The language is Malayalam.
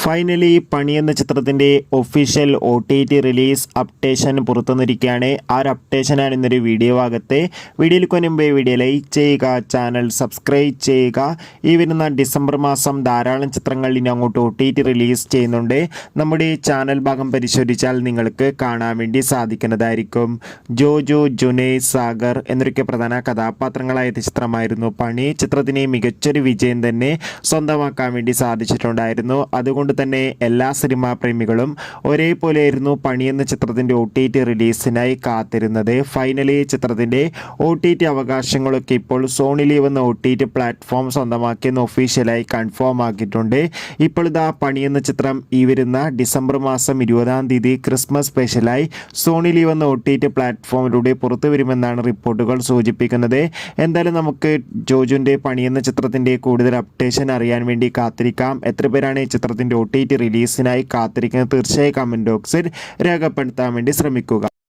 ഫൈനലി പണി എന്ന ചിത്രത്തിൻ്റെ ഒഫീഷ്യൽ OTT റിലീസ് അപ്ഡേഷൻ പുറത്തുവന്നിരിക്കുകയാണ്. ആ ഒരു അപ്ഡേഷനാണ് ഇന്നൊരു വീഡിയോ ഭാഗത്ത്. വീഡിയോയിൽ മുൻപേ വീഡിയോ ലൈക്ക് ചെയ്യുക, ചാനൽ സബ്സ്ക്രൈബ് ചെയ്യുക. ഈ വരുന്ന ഡിസംബർ മാസം ധാരാളം ചിത്രങ്ങൾ ഇനി അങ്ങോട്ട് OTT റിലീസ് ചെയ്യുന്നുണ്ട്. നമ്മുടെ ചാനൽ ഭാഗം പരിശോധിച്ചാൽ നിങ്ങൾക്ക് കാണാൻ വേണ്ടി സാധിക്കുന്നതായിരിക്കും. ജോജു, ജുനൈദ്, സാഗർ എന്നൊക്കെ പ്രധാന കഥാപാത്രങ്ങളായ ചിത്രമായിരുന്നു പണി. ചിത്രത്തിന് മികച്ചൊരു വിജയം തന്നെ സ്വന്തമാക്കാൻ വേണ്ടി സാധിച്ചിട്ടുണ്ടായിരുന്നു. അതുകൊണ്ട് തന്നെ എല്ലാ സിനിമാ പ്രേമികളും ഒരേപോലെയായിരുന്നു പണി എന്ന ചിത്രത്തിൻ്റെ OTT റിലീസിനായി കാത്തിരുന്നത്. ഫൈനലി ചിത്രത്തിൻ്റെ OTT അവകാശങ്ങളൊക്കെ ഇപ്പോൾ സോണി ലീവ് എന്ന OTT പ്ലാറ്റ്ഫോം സ്വന്തമാക്കിയെന്ന് ഒഫീഷ്യലായി കൺഫേം ആക്കിയിട്ടുണ്ട്. ഇപ്പോൾ ഇതാ പണി എന്ന ചിത്രം ഈ വരുന്ന ഡിസംബർ മാസം 20-ാം തീയതി ക്രിസ്മസ് സ്പെഷ്യലായി സോണി ലീവ് എന്ന OTT പ്ലാറ്റ്ഫോമിലൂടെ പുറത്തു വരുമെന്നാണ് റിപ്പോർട്ടുകൾ സൂചിപ്പിക്കുന്നത്. എന്തായാലും നമുക്ക് ജോജുവിൻ്റെ പണി എന്ന ചിത്രത്തിൻ്റെ കൂടുതൽ അപ്ഡേഷൻ അറിയാൻ വേണ്ടി കാത്തിരിക്കാം. എത്ര പേരാണ് ഈ ചിത്രത്തിൻ്റെ OTT റിലീസിനായി കാത്തിരിക്കുന്നത്? തീർച്ചയായും കമൻറ്റ് ബോക്സിൽ രേഖപ്പെടുത്താൻ വേണ്ടി ശ്രമിക്കുക.